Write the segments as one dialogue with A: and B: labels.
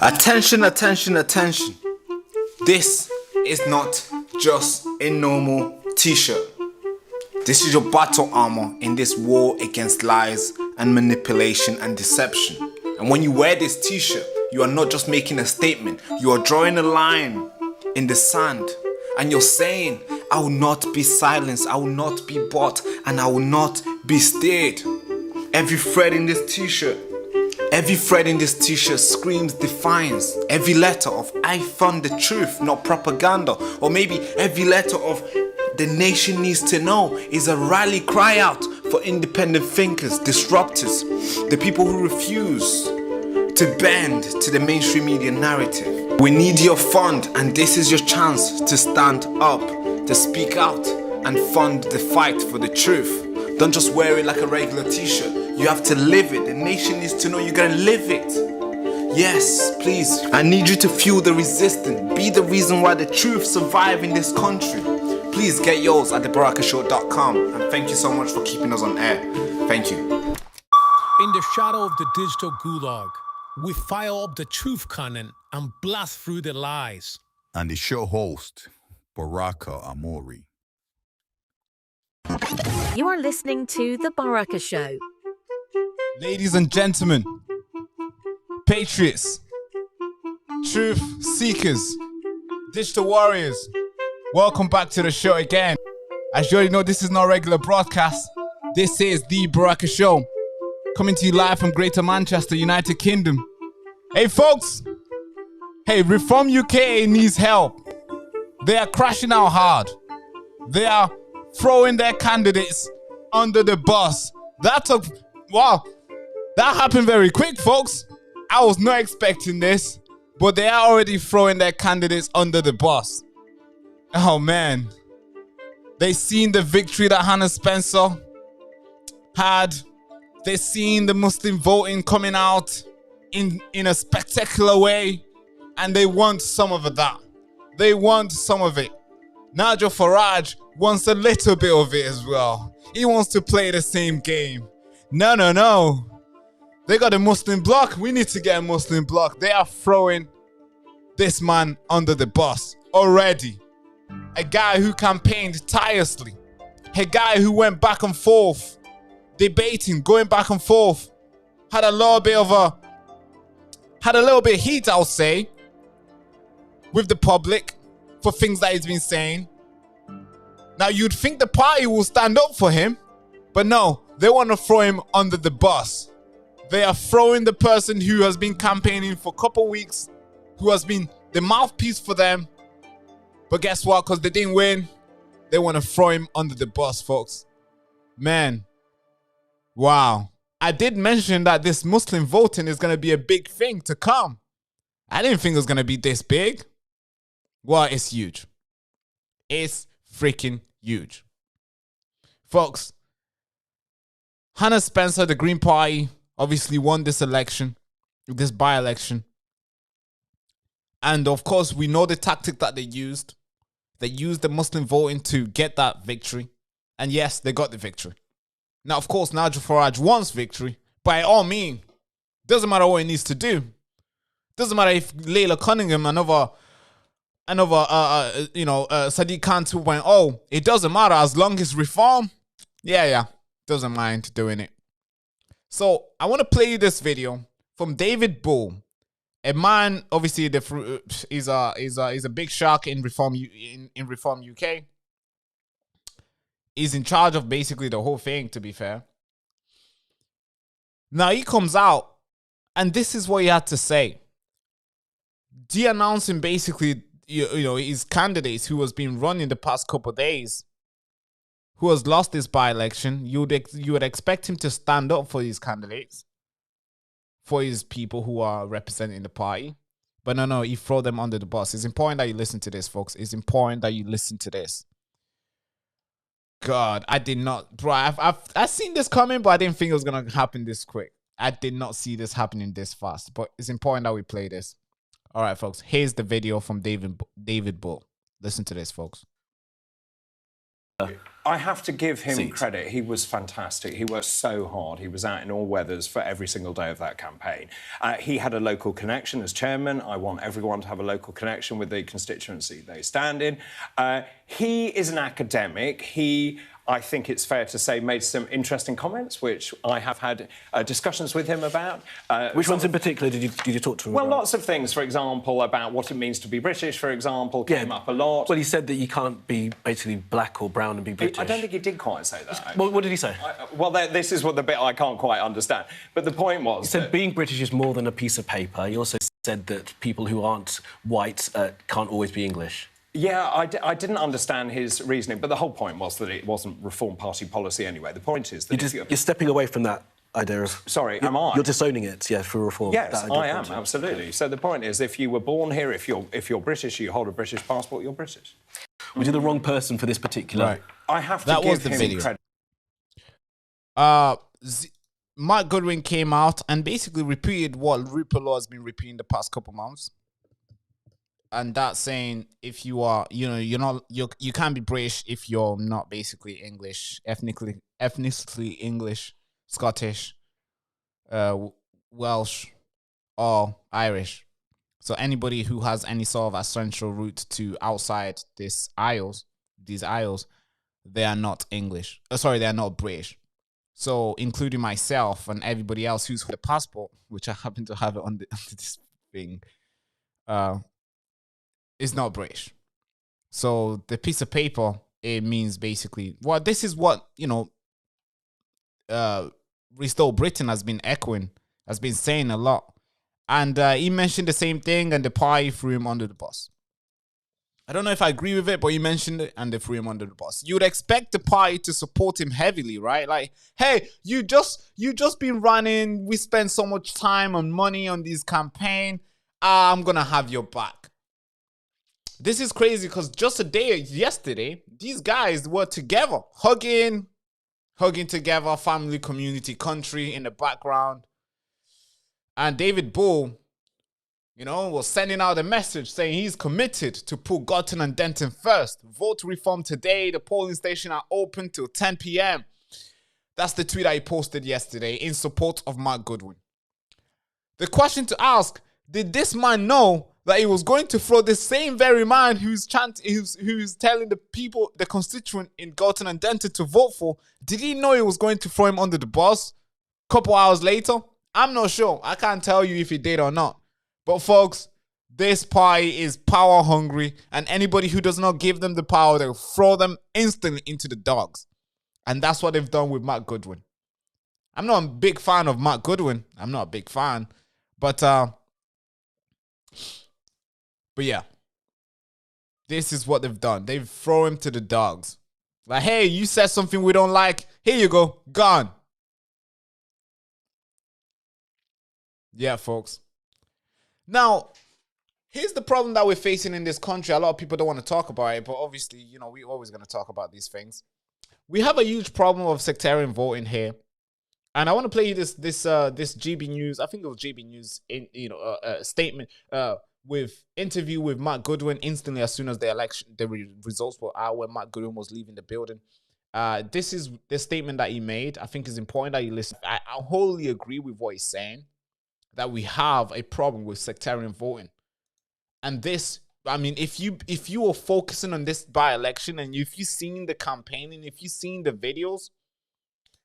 A: Attention, attention, attention. This is not just a normal t-shirt. This is your battle armor in this war against lies and manipulation and deception. And when you wear this t-shirt, you are not just making a statement, you are drawing a line in the sand. And you're saying, I will not be silenced, I will not be bought, and I will not be steered. Every thread in this t-shirt screams defiance. Every letter of I found the truth, not propaganda. Or maybe every letter of the nation needs to know is a rally cry out for independent thinkers, disruptors, the people who refuse to bend to the mainstream media narrative. We need your fund, and this is your chance to stand up, to speak out and fund the fight for the truth. Don't just wear it like a regular t-shirt. You have to live it. The nation needs to know you're gonna live it. Yes, please. I need you to fuel the resistance. Be the reason why the truth survive in this country. Please get yours at thebarakashow.com. And thank you so much for keeping us on air. Thank you.
B: In the shadow of the digital gulag, we fire up the truth cannon and blast through the lies.
C: And the show host, Baraka Amuri.
D: You are listening to The Baraka Show.
E: Ladies and gentlemen, patriots, truth seekers, digital warriors, welcome back to the show again. As you already know, this is not a regular broadcast. This is The Baraka Show, coming to you live from Greater Manchester, United Kingdom. Hey folks, Reform UK needs help. They are crashing out hard. They are throwing their candidates under the bus. That happened very quick, folks. I was not expecting this, but they are already throwing their candidates under the bus. Oh man. They seen the victory that Hannah Spencer had. They seen the Muslim voting coming out in a spectacular way, and they want some of that. They want some of it. Nigel Farage wants a little bit of it as well. He wants to play the same game. No. They got a Muslim bloc. We need to get a Muslim bloc. They are throwing this man under the bus already. A guy who campaigned tirelessly. A guy who went back and forth, debating, going back and forth. Had a little bit of heat, I'll say, with the public for things that he's been saying. Now, you'd think the party will stand up for him, but no, they want to throw him under the bus. They are throwing the person who has been campaigning for a couple weeks, who has been the mouthpiece for them. But guess what? Because they didn't win, they want to throw him under the bus, folks. Man, wow. I did mention that this Muslim voting is going to be a big thing to come. I didn't think it was going to be this big. Well, it's huge. It's freaking huge. Folks, Hannah Spencer, the Green Party, obviously won this election, this by-election. And of course, we know the tactic that they used. They used the Muslim voting to get that victory. And yes, they got the victory. Now, of course, Nigel Farage wants victory. By all means, doesn't matter what he needs to do. Doesn't matter if Layla Cunningham, another Sadiq Khan 2.0, it doesn't matter as long as reform. Yeah, doesn't mind doing it. So I want to play you this video from David Bull, a man. Obviously, is a big shark in Reform UK. He's in charge of basically the whole thing, to be fair. Now he comes out, and this is what he had to say, de-announcing basically his candidates who has been running the past couple of days, who has lost this by-election. You would expect him to stand up for his candidates, for his people who are representing the party. But no, he throw them under the bus. It's important that you listen to this, folks. It's important that you listen to this. God, I did not, bro. I've seen this coming, but I didn't think it was gonna happen this quick. I did not see this happening this fast. But it's important that we play this. All right, folks. Here's the video from David Bull. Listen to this, folks.
F: I have to give him
G: seat.
F: credit. He was fantastic. He worked so hard. He was out in all weathers for every single day of that campaign. He had a local connection as chairman. I want everyone to have a local connection with the constituency they stand in. He is an academic. He, I think it's fair to say, made some interesting comments, which I have had discussions with him about.
G: Which ones in particular did you talk to him
F: Well,
G: about?
F: lots of things. For example, about what it means to be British, for example, came up a lot.
G: Well, he said that you can't be basically black or brown and be British.
F: I don't think he did quite say that.
G: What did he say?
F: This is what the bit I can't quite understand. But the point was...
G: He said being British is more than a piece of paper. He also said that people who aren't white can't always be English.
F: Yeah, I didn't understand his reasoning, but the whole point was that it wasn't Reform Party policy anyway. The point is that...
G: You're stepping away from that idea of...
F: Sorry, am I?
G: You're disowning it, yeah, for reform.
F: Yes, I am, absolutely. So the point is, if you were born here, if you're British, you hold a British passport, you're British.
G: Was you the wrong person for this particular...
E: Right.
F: I have to give him credit.
E: Mark Goodwin came out and basically repeated what RuPaul has been repeating the past couple months. And that's saying if you are, you can't be British if you're not basically English, ethnically English, Scottish, Welsh, or Irish. So anybody who has any sort of essential route to outside these isles, they are not English. They are not British. So including myself and everybody else who's with a passport, which I happen to have it on this thing, is not British. So the piece of paper, it means basically, well, this is what, Restore Britain has been echoing, has been saying a lot. And he mentioned the same thing and the party threw him under the bus. I don't know if I agree with it, but he mentioned it and they threw him under the bus. You would expect the party to support him heavily, right? Like, hey, you just been running. We spent so much time and money on this campaign. I'm going to have your back. This is crazy because just yesterday, these guys were together, hugging together, family, community, country in the background. And David Bull, was sending out a message saying he's committed to put Goodwin and Denton first. Vote reform today. The polling station are open till 10 p.m. That's the tweet I posted yesterday in support of Mark Goodwin. The question to ask, did this man know that he was going to throw the same very man who's telling the people, the constituent in Goodwin and Denton to vote for, did he know he was going to throw him under the bus a couple hours later? I'm not sure. I can't tell you if he did or not. But folks, this party is power hungry, and anybody who does not give them the power, they'll throw them instantly into the dogs. And that's what they've done with Mark Goodwin. I'm not a big fan of Mark Goodwin. I'm not a big fan. But yeah, this is what they've done. They've thrown him to the dogs. Like, hey, you said something we don't like. Here you go. Gone. Yeah, folks. Now, here's the problem that we're facing in this country. A lot of people don't want to talk about it, but obviously, we're always going to talk about these things. We have a huge problem of sectarian voting here. And I want to play you this GB News. I think it was GB News statement with interview with Mark Goodwin instantly as soon as the results were out when Mark Goodwin was leaving the building. This is the statement that he made. I think it's important that you listen. I wholly agree with what he's saying, that we have a problem with sectarian voting. And this, I mean, if you are focusing on this by-election and if you've seen the campaign and if you've seen the videos,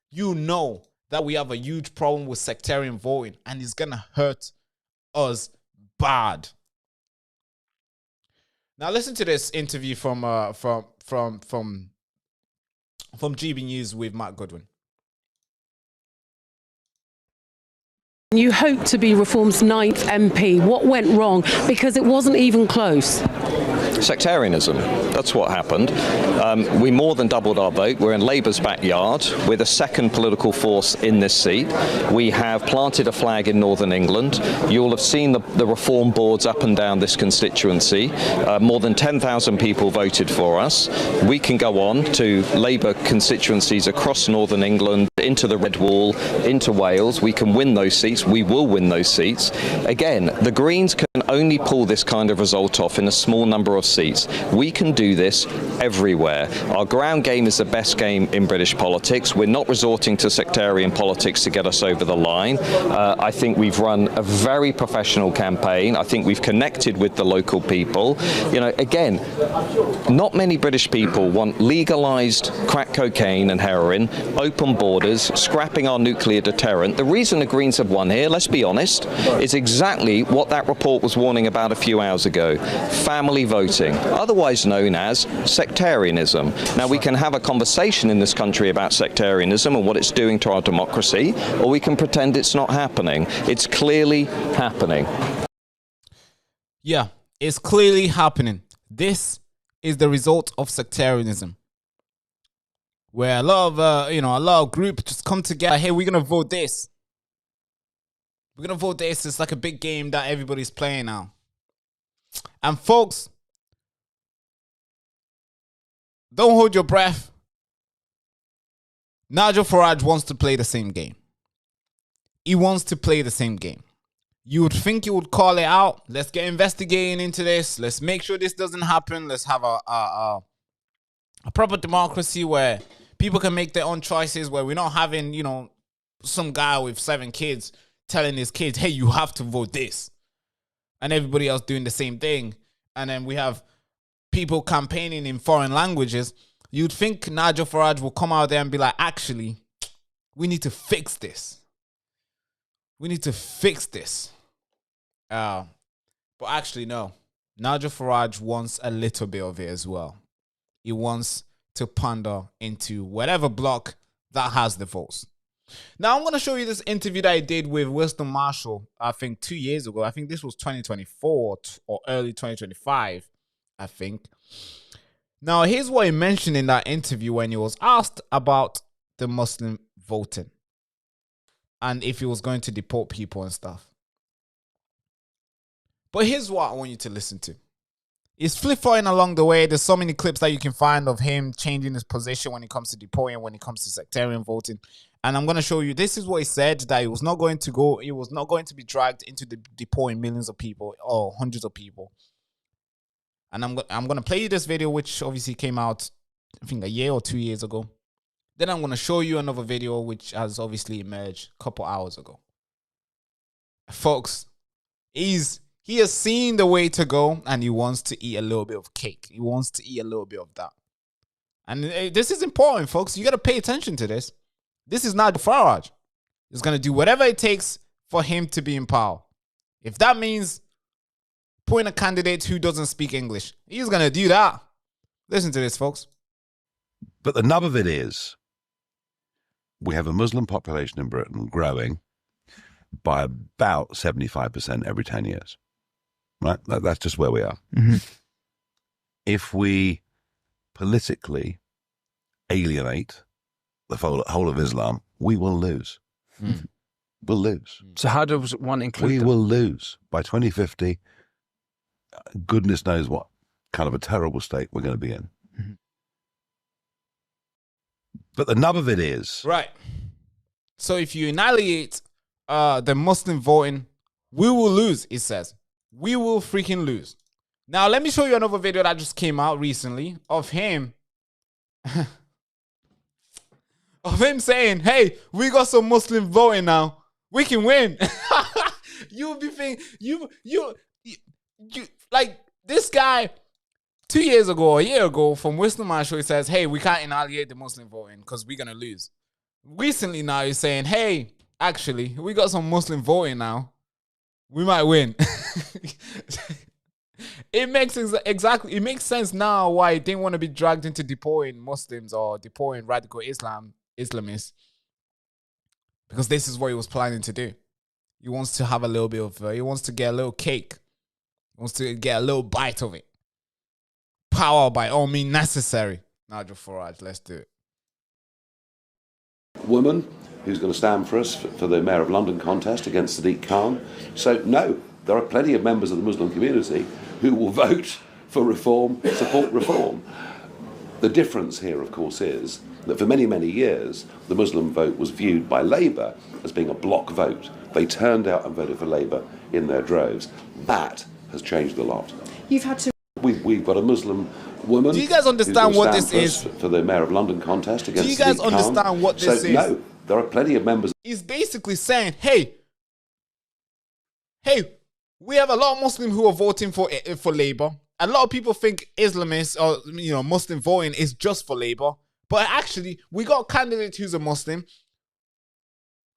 E: you know that we have a huge problem with sectarian voting and it's going to hurt us bad. Now listen to this interview from GB News with Mark Goodwin.
H: You hope to be Reform's 9th MP. What went wrong? Because it wasn't even close.
I: Sectarianism. That's what happened. We more than doubled our vote. We're in Labour's backyard. We're the second political force in this seat. We have planted a flag in Northern England. You'll have seen the reform boards up and down this constituency. More than 10,000 people voted for us. We can go on to Labour constituencies across Northern England, into the Red Wall, into Wales. We can win those seats. We will win those seats. Again, the Greens can only pull this kind of result off in a small number of seats. We can do this everywhere. Our ground game is the best game in British politics. We're not resorting to sectarian politics to get us over the line. I think we've run a very professional campaign. I think we've connected with the local people. You know, again, not many British people want legalized crack cocaine and heroin, open borders, scrapping our nuclear deterrent. The reason the Greens have won here, let's be honest, is exactly what that report was warning about a few hours ago. Family voting, otherwise known as sectarianism. Now, we can have a conversation in this country about sectarianism and what it's doing to our democracy, or we can pretend it's not happening. It's clearly happening.
E: Yeah, it's clearly happening. This is the result of sectarianism, where a lot of a lot of groups just come together. Hey, we're gonna vote this. We're gonna vote this. It's like a big game that everybody's playing now. And folks, don't hold your breath. Nigel Farage wants to play the same game. He wants to play the same game. You would think you would call it out. Let's get investigating into this. Let's make sure this doesn't happen. Let's have a proper democracy where people can make their own choices, where we're not having, you know, some guy with 7 kids telling his kids, hey, you have to vote this, and everybody else doing the same thing. And then we have people campaigning in foreign languages. You'd think Nigel Farage will come out there and be like, actually, we need to fix this. We need to fix this. But actually, no. Nigel Farage wants a little bit of it as well. He wants to pander into whatever bloc that has the votes. Now, I'm going to show you this interview that I did with Winston Marshall, I think 2 years ago. I think this was 2024 or early 2025, I think. Now, here's what he mentioned in that interview when he was asked about the Muslim voting and if he was going to deport people and stuff. But here's what I want you to listen to. He's flip-flopping along the way. There's so many clips that you can find of him changing his position when it comes to deporting, when it comes to sectarian voting. And I'm going to show you, this is what he said, that he was not going to be dragged into the deporting millions of people or hundreds of people. And I'm going to play you this video, which obviously came out, I think, a year or 2 years ago. Then I'm going to show you another video, which has obviously emerged a couple hours ago. Folks, he has seen the way to go, and he wants to eat a little bit of cake. He wants to eat a little bit of that. And this is important, folks. You got to pay attention to this. This is not Farage. He's going to do whatever it takes for him to be in power. If that means putting a candidate who doesn't speak English, he's going to do that. Listen to this, folks.
J: But the nub of it is, we have a Muslim population in Britain growing by about 75% every 10 years. Right? That's just where we are. Mm-hmm. If we politically alienate the whole of Islam, we will lose. Mm. We'll lose.
K: So how does one include
J: them? We will lose. By 2050, goodness knows what kind of a terrible state we're going to be in. Mm-hmm. But the nub of it is...
E: Right. So if you annihilate the Muslim voting, we will lose, it says. We will freaking lose. Now, let me show you another video that just came out recently of him... of him saying, hey, we got some Muslim voting now. We can win. You would be thinking, you like this guy 2 years ago, a year ago, from Winston Marshall, he says, hey, we can't annihilate the Muslim voting because we're going to lose. Recently now, he's saying, hey, actually, we got some Muslim voting now. We might win. It makes sense now why he didn't want to be dragged into deporting Muslims or deporting radical Islamists, because this is what he was planning to do. He wants to have a little bit of, he wants to get a little cake. He wants to get a little bite of it. Power by all means necessary. Nigel Farage, let's do it.
L: Woman who's going to stand for us for the Mayor of London contest against Sadiq Khan. So no, there are plenty of members of the Muslim community who will vote for reform, support reform. The difference here, of course, is that for many, many years, the Muslim vote was viewed by Labour as being a block vote. They turned out and voted for Labour in their droves. That has changed a lot.
M: You've had to
L: We've got a Muslim woman.
E: Do you guys understand what this is?
L: For the Mayor of London contest against
E: Do you guys
L: Sadiq Khan.
E: understand what this is?
L: No, there are plenty of members.
E: He's basically saying, hey, we have a lot of Muslims who are voting for Labour. A lot of people think Islamists or Muslim voting is just for Labour, but actually we got a candidate who's a Muslim,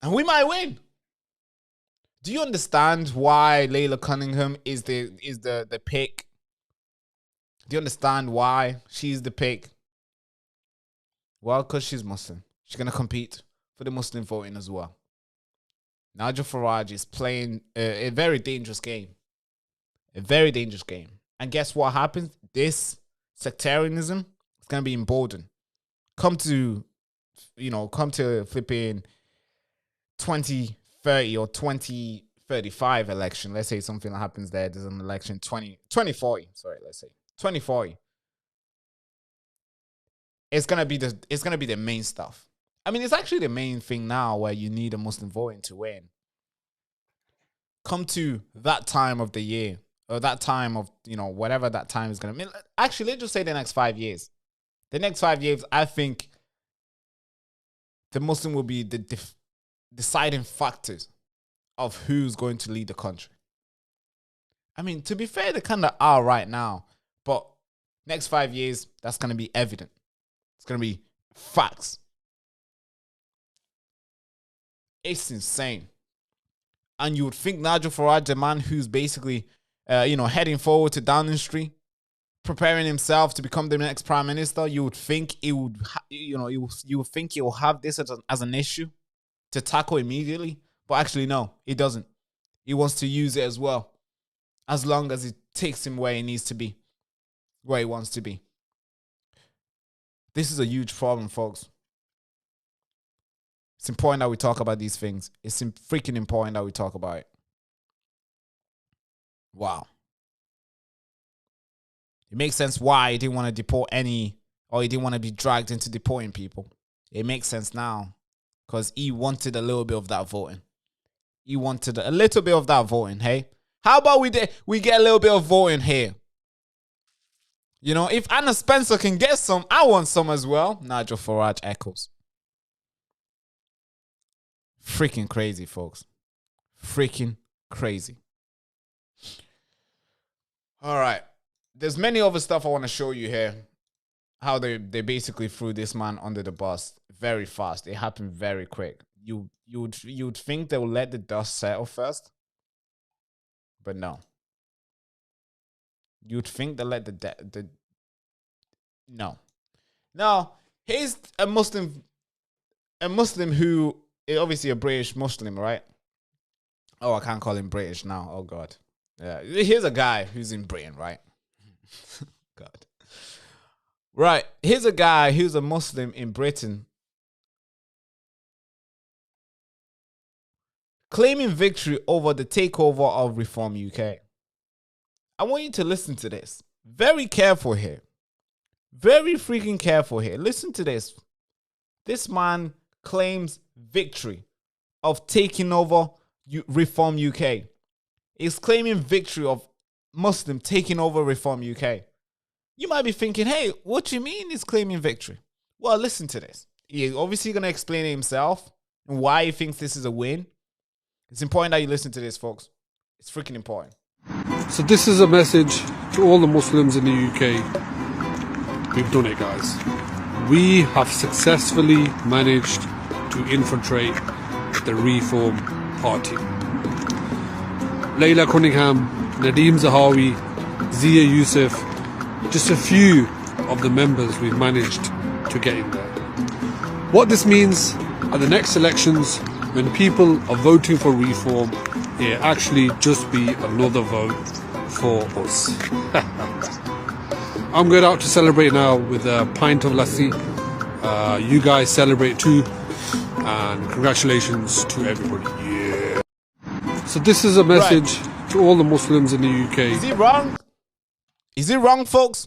E: and we might win. Do you understand why Layla Cunningham is the pick? Do you understand why she's the pick? Well, because she's Muslim. She's going to compete for the Muslim voting as well. Nigel Farage is playing a very dangerous game. A very dangerous game. And guess what happens? This sectarianism is going to be emboldened. Come to flipping 2030 or 2035 election. Let's say something that happens there. There's an election 2040. Sorry, let's say 2040. It's gonna be the main stuff. I mean, it's actually the main thing now where you need a Muslim voting to win. Come to that time of the year, or that time of, whatever that time is going to mean. Actually, let's just say the next 5 years. The next 5 years, I think the Muslim will be the deciding factors of who's going to lead the country. I mean, to be fair, they kind of are right now, but next 5 years, that's going to be evident. It's going to be facts. It's insane. And you would think Nigel Farage, the man who's basically, heading forward to Downing Street, preparing himself to become the next prime minister, you would think he would, you would think he'll have this as an issue to tackle immediately. But actually, no, he doesn't. He wants to use it as well, as long as it takes him where he needs to be, where he wants to be. This is a huge problem, folks. It's important that we talk about these things. It's freaking important that we talk about it. Wow. It makes sense why he didn't want to deport any, or he didn't want to be dragged into deporting people. It makes sense now, because he wanted a little bit of that voting. He wanted a little bit of that voting, hey? How about we get a little bit of voting here? If Anna Spencer can get some, I want some as well. Nigel Farage echoes. Freaking crazy, folks. Freaking crazy. All right. There's many other stuff I want to show you here. How they basically threw this man under the bus very fast. It happened very quick. You'd think they would let the dust settle first, but no. You'd think they let no. Now, here's a Muslim who is obviously a British Muslim, right? Oh, I can't call him British now. Oh God. Yeah. Here's a guy who's in Britain, right? God. Right. Here's a guy who's a Muslim in Britain claiming victory over the takeover of Reform UK. I want you to listen to this. Very careful here. Very freaking careful here. Listen to this. This man claims victory of taking over Reform UK. He's claiming victory of Muslim taking over Reform UK. You might be thinking, hey, what do you mean he's claiming victory? Well, listen to this. He's obviously going to explain it himself and why he thinks this is a win. It's important that you listen to this, folks. It's freaking important.
K: So this is a message to all the Muslims in the UK. We've done it, guys. We have successfully managed to infiltrate the Reform Party. Layla Cunningham, Nadeem Zahawi, Zia Youssef, just a few of the members we've managed to get in there. What this means at the next elections, when people are voting for reform, it actually just be another vote for us. I'm going out to celebrate now with a pint of lassi. You guys celebrate too, and congratulations to everybody. Yeah. So this is a message to all the Muslims in the UK.
E: Is he wrong? Is it wrong, folks?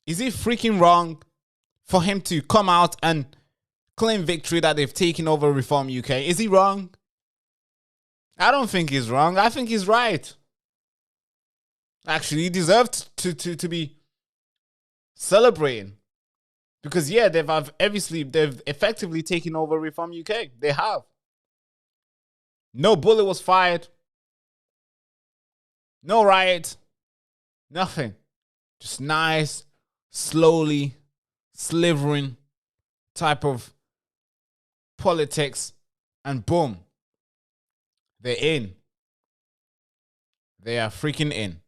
E: Is it freaking wrong for him to come out and claim victory that they've taken over Reform UK? Is he wrong? I don't think he's wrong. I think he's right. Actually, he deserved to be celebrating. Because, yeah, they've effectively taken over Reform UK. They have. No bullet was fired. No riot. Nothing. Just nice, slowly slivering type of politics. And boom. They're in. They are freaking in.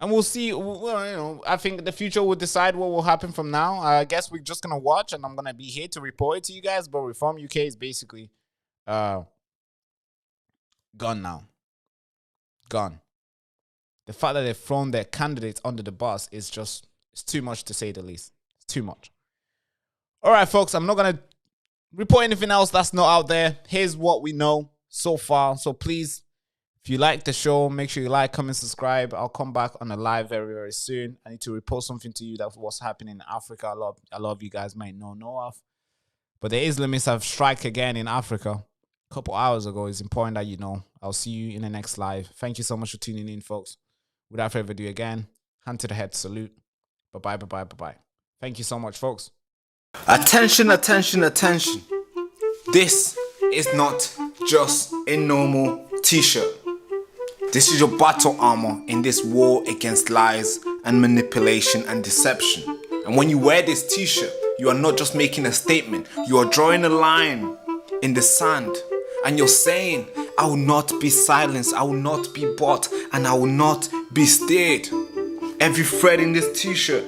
E: And we'll see. Well, I think the future will decide what will happen from now. I guess we're just going to watch, and I'm going to be here to report it to you guys. But Reform UK is basically gone now. Gone. The fact that they've thrown their candidates under the bus is just, it's too much to say the least. It's too much. All right, folks, I'm not going to report anything else that's not out there. Here's what we know so far. So please, if you like the show, make sure you like, comment, subscribe. I'll come back on a live very, very soon. I need to report something to you that's what's happening in Africa. A lot of you guys might know of. But the Islamists have struck again in Africa a couple hours ago. It's important that you know. I'll see you in the next live. Thank you so much for tuning in, folks. Without further ado, again, hand to the head, salute. Bye-bye, bye-bye, bye-bye. Thank you so much, folks.
A: Attention, attention, attention. This is not just a normal t-shirt. This is your battle armor in this war against lies and manipulation and deception. And when you wear this t-shirt, you are not just making a statement. You are drawing a line in the sand. And you're saying, I will not be silenced, I will not be bought, and I will not be steered. Every thread in this t-shirt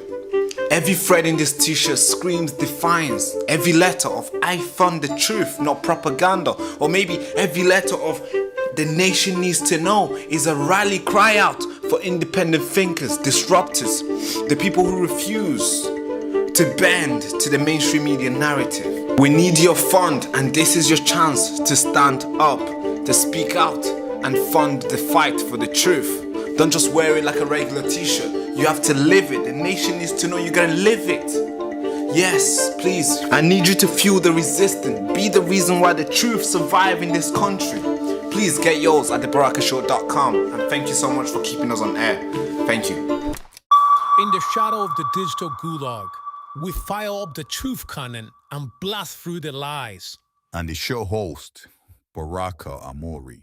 A: screams defiance. Every letter of I found the truth, not propaganda. Or maybe every letter of the nation needs to know is a rally cry out for independent thinkers, disruptors, the people who refuse to bend to the mainstream media narrative. We need your fund, and this is your chance to stand up, to speak out and fund the fight for the truth. Don't just wear it like a regular t-shirt. You have to live it. The nation needs to know you're gonna live it. Yes, please. I need you to fuel the resistance. Be the reason why the truth survive in this country. Please get yours at thebarakashow.com. And thank you so much for keeping us on air. Thank you.
B: In the shadow of the digital gulag, we fire up the truth cannon and blast through the lies.
C: And the show host, Baraka Amuri.